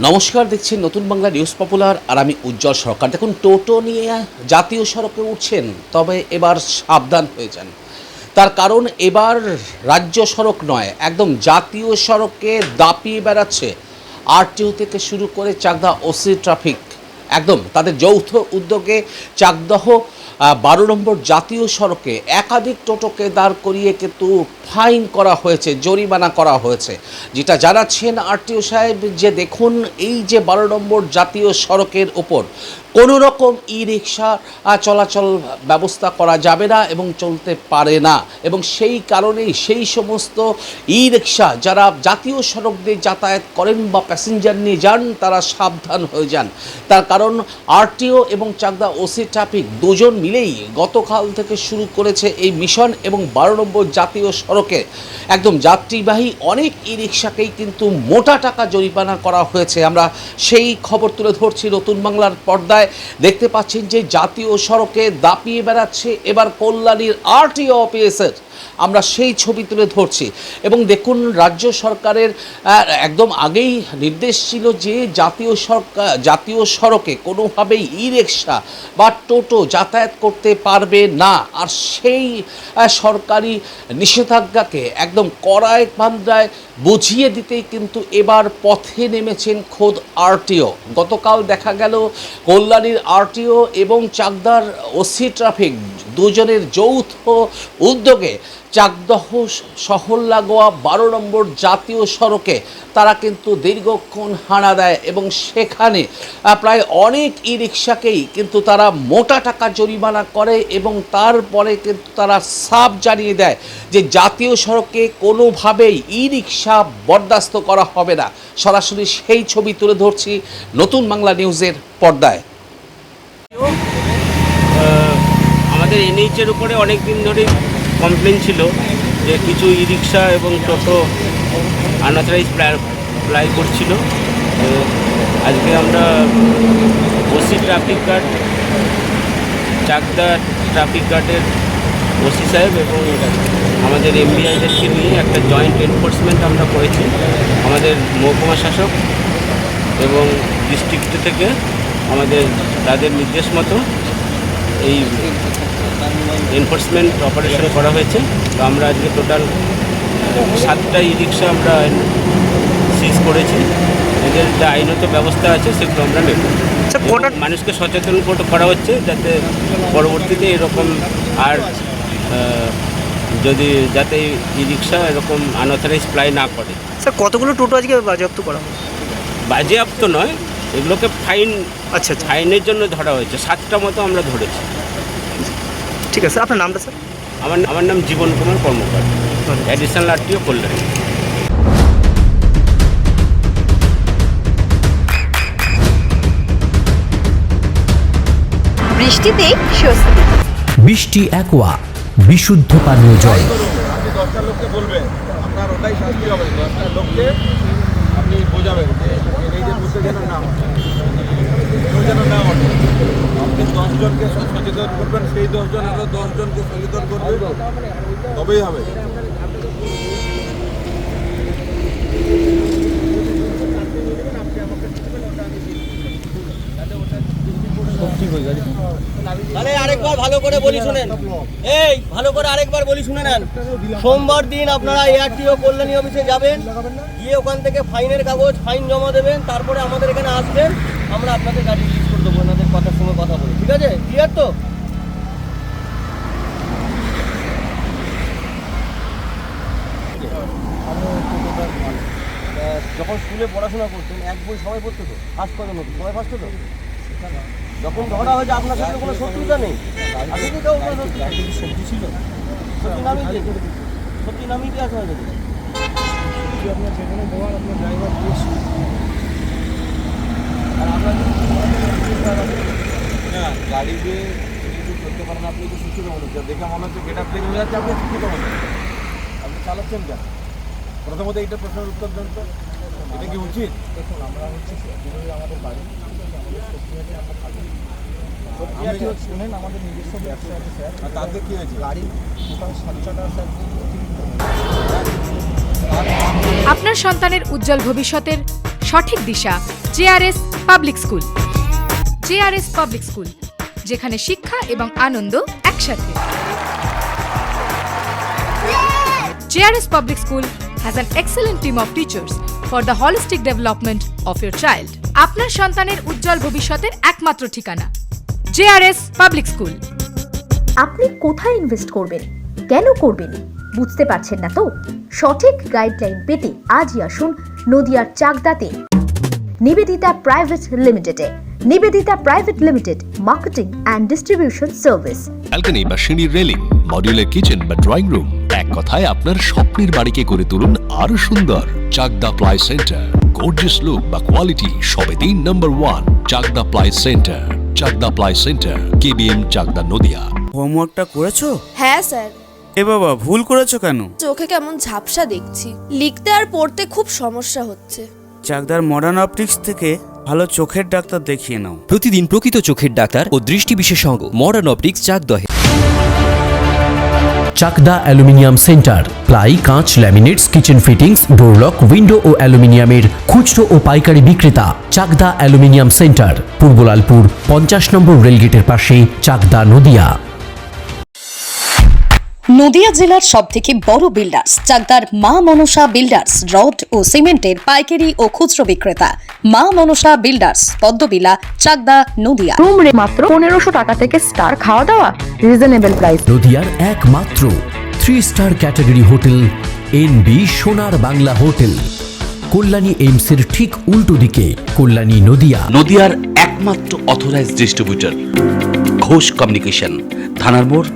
নমস্কার, দেখছেন নতুন বাংলা নিউজ পপুলার আর আমি উজ্জ্বল সরকার। দেখুন, টোটো নিয়ে জাতীয় সড়কে উঠছেন, তবে এবার সাবধান হয়ে যান। তার কারণ এবার রাজ্য সড়ক নয়, একদম জাতীয় সড়কে দাপিয়ে বেড়াচ্ছে আরটিও থেকে শুরু করে চাকদা ওসি ট্রাফিক। একদম তাদের যৌথ উদ্যোগে চাকদহ 12 নম্বর জাতীয় সড়কে একাধিক টোটোকে দাঁড় করিয়ে কিন্তু ফাইন করা হয়েছে, জরিমানা করা হয়েছে। যেটা জানাচ্ছেন আরটিও সাহেব যে দেখুন, এই যে 12 নম্বর জাতীয় সড়কের ওপর কোনো রকম ই রিক্সা চলাচল ব্যবস্থা করা যাবে না এবং চলতে পারে না, এবং সেই কারণেই সেই সমস্ত ই রিক্সা যারা জাতীয় সড়ক দিয়ে যাতায়াত করেন বা প্যাসেঞ্জার নিয়ে যান তারা সাবধান হয়ে যান। তার কারণ আরটিও এবং চাকদা ওসি ট্রাফিক দুজন মিলেই গতকাল থেকে শুরু করেছে এই মিশন, এবং 12 নম্বর জাতীয় সড়কে একদম যাত্রীবাহী অনেক ই রিক্সাকেই কিন্তু মোটা টাকা জরিমানা করা হয়েছে। আমরা সেই খবর তুলে ধরছি নতুন বাংলার পর্দায়। দেখতে পাচ্ছেন যে জাতীয় সড়কে দাপিয়ে বেড়াচ্ছে এবার কল্যাণীর আরটিও অফিসের, আমরা সেই ছবি তুলে ধরছি। এবং দেখুন, রাজ্য সরকারের একদম আগেই নির্দেশ ছিল যে জাতীয় সড়কে কোনোভাবেই ই রিক্সা বা টোটো যাতায়াত করতে পারবে না। আর সেই সরকারি নিষেধাজ্ঞাকে একদম কড়ায় পান্ডায় বুঝিয়ে দিতেই কিন্তু এবার পথে নেমেছেন খোদ আরটিও। গতকাল দেখা গেল কল্যাণীর আরটিও এবং চাকদার ওসি ট্রাফিক দুজনের যৌথ উদ্যোগে চাকদহ শহর লাগোয়া 12 নম্বর জাতীয় সড়কে তারা কিন্তু দীর্ঘক্ষণ হানা দেয়, এবং সেখানে প্রায় অনেক ই রিক্সাকেই কিন্তু তারা মোটা টাকা জরিমানা করে, এবং তারপরে কিন্তু তারা সাফ জানিয়ে দেয় যে জাতীয় সড়কে কোনোভাবেই ই রিক্সা বরদাস্ত করা হবে না। সরাসরি সেই ছবি তুলে ধরছি নতুন বাংলা নিউজের পর্দায়। আমাদের এনএইচের উপরে অনেক দিন ধরে কমপ্লেন ছিল যে কিছু ই রিক্সা এবং টোটো আনঅথরাইজ প্লাই করছিল। আজকে আমরা OC traffic guard, Chakdah traffic গার্ডের ওসি সাহেব এবং আমাদের এমবিআইদেরকে নিয়ে একটা জয়েন্ট এনফোর্সমেন্ট আমরা করেছি। আমাদের মহকুমা শাসক এবং ডিস্ট্রিক্ট থেকে আমাদের তাদের নির্দেশ মতো এই এনফোর্সমেন্ট অপারেশন করা হয়েছে। তো আমরা আজকে টোটাল 7টা ই রিক্সা আমরা সিজ করেছি। এদের যা আইনত ব্যবস্থা আছে সেগুলো আমরা নেব। মানুষকে সচেতন করা হচ্ছে যাতে পরবর্তীতে এরকম আর যাতে ই রিক্সা এরকম আনঅথরাইজ প্লাই না করে। স্যার, কতগুলো টোটো আজকে বাজেয়াপ্ত করা হবে? বাজেয়াপ্ত নয়, এগুলোকে ফাইন ফাইনের জন্য ধরা হয়েছে। 7টা মতো আমরা ধরেছি। ঠিক আছে, আপনার নামটা স্যার? আমার নাম জীবন কুমার কর্মকার, অ্যাডিশনাল আরটিও কল্যাণী। বৃষ্টিতে স্বস্তি। বৃষ্টি অ্যাকোয়া, বিশুদ্ধ পানীয় জল। আপনি 10টা লোককে বলবেন, আপনার ওটাই শাস্তি হবে। 10টা লোককে আপনি বোঝাবেন যে এই যে বুঝতে যেন না হয়, যেন না হয়। আপনি 10 জনকে সচেতন করবেন, সেই 10 জন আরও 10 জনকে সচেতন করবে, তবেই হবে। তাহলে আরেকবার ভালো করে বলি শুনেন, এই ভালো করে আরেকবার বলি শুনে নেন। সোমবার দিন আপনারা এআরটিও কল্যাণী অফিসে যাবেন, গিয়ে ওখান থেকে ফাইনের কাগজ ফাইন জমা দেবেন, তারপরে আমাদের এখানে আসবেন, আমরা আপনাদের গাড়ি রিলিজ করে দেবো ওনাদের কথার সঙ্গে কথা বলে। ঠিক আছে, ক্লিয়ার তো? যখন স্কুলে পড়াশোনা করতেন এক বই সবাই পড়তো তো, ফার্স্ট কজন হতো, সবাই ফার্স্ট হতো। যখন ধরা হয়েছে আপনার সাথে কোনো শত্রুতা নেই, সত্যি ছিল, সত্যি নামই সত্যি নামই দেওয়া হয়ে গেছে। আপনার যেখানে দেওয়ার আপনার ড্রাইভার দিয়েছে, আর আমরা না গাড়ি দিয়ে কিছু করতে পারেন, আপনি তো শিক্ষিত মানুষ, দেখে মনে হচ্ছে গেট আপ থেকে হয়ে যাচ্ছে, আপনি শিক্ষিত মানুষ, আপনি চালাচ্ছেন কেন? প্রথমত এইটা প্রশ্নের উত্তর দেন তো, এটা কি উচিত? দেখুন, আমরা হচ্ছে আমাদের বাড়ি, আমাদের সত্যি আমরা থাকি, শুনেন আমাদের নিজস্ব ব্যবসা আছে স্যার। আর তাদের কী হয়েছে? গাড়ি টোটাল 7টা স্যার। আপনার সন্তানের উজ্জ্বল ভবিষ্যতের সঠিক দিশা JRS public school. JRS public school, যেখানে শিক্ষা এবং আনন্দ একসাথে। JRS Public School has an excellent team of teachers for the holistic development of your child. আপনার সন্তানের উজ্জ্বল ভবিষ্যতের একমাত্র ঠিকানা JRS Public School। আপনি কোথায় ইনভেস্ট করবেন, কেন করবেন বুঝতে পারছেন না তো? সঠিক গাইডলাইন পেতে আজই আসুন নদিয়ার চাকদাতে নিবেদিতা প্রাইভেট লিমিটেডে। Nivedita private limited, marketing and distribution service. Balcony বা সিঁড়ির রেলিং, মডিউলার কিচেন বা ড্রয়িং রুম, এক কথায় আপনার স্বপ্নের বাড়িকে করে তুলুন আরো সুন্দর। Chakdah ply centre, gorgeous look বা কোয়ালিটি সবে 3 number 1 Chakdah ply centre. Chakdah ply centre, KBM Chakdah Nadia. হোমওয়ার্কটা করেছো? হ্যাঁ স্যার। এ বাবা, ভুল করেছো কেন? চোখে কেমন ঝাপসা দেখছি, লিখতে আর পড়তে খুব সমস্যা হচ্ছে। চাকদার মডার্ন অপটিক্স থেকে ভালো চোখের ডাক্তার দেখিয়ে নাও। প্রতিদিন প্রকৃত চোখের ডাক্তার ও দৃষ্টি বিশেষজ্ঞ মডার্ন অপটিক্স চাকদহে। চাকদা অ্যালুমিনিয়াম সেন্টার, প্লাই, কাঁচ, laminates, kitchen fittings, door lock, window ও অ্যালুমিনিয়ামের খুচরো ও পাইকারি বিক্রেতা। চাকদা অ্যালুমিনিয়াম সেন্টার, পূর্ব লালপুর 50 নম্বর রেলগেটের পাশে, চাকদা নদিয়া। নদিয়া জেলার সবথেকে বড় বিল্ডার্স চাকদার মা মনসা বিল্ডার্স, রড ও সিমেন্টের পাইকারি ও খুচরো বিক্রেতা। মা মনসা বিল্ডার্স, পদ্মবিলা, চাকদা নদিয়া। রুম রে মাত্র 1500 টাকা থেকে স্টার, খাওয়া দাওয়া রিজনেবল প্রাইস। নদিয়ার একমাত্র 3 স্টার ক্যাটাগরি হোটেল NB সোনার বাংলা হোটেল, কল্যাণী এইমসের ঠিক উল্টো দিকে, কল্যাণী নদিয়া। নদিয়ার একমাত্র অথরাইজড ডিস্ট্রিবিউটর ঘোষ কমিউনিকেশন, থানার মোড়,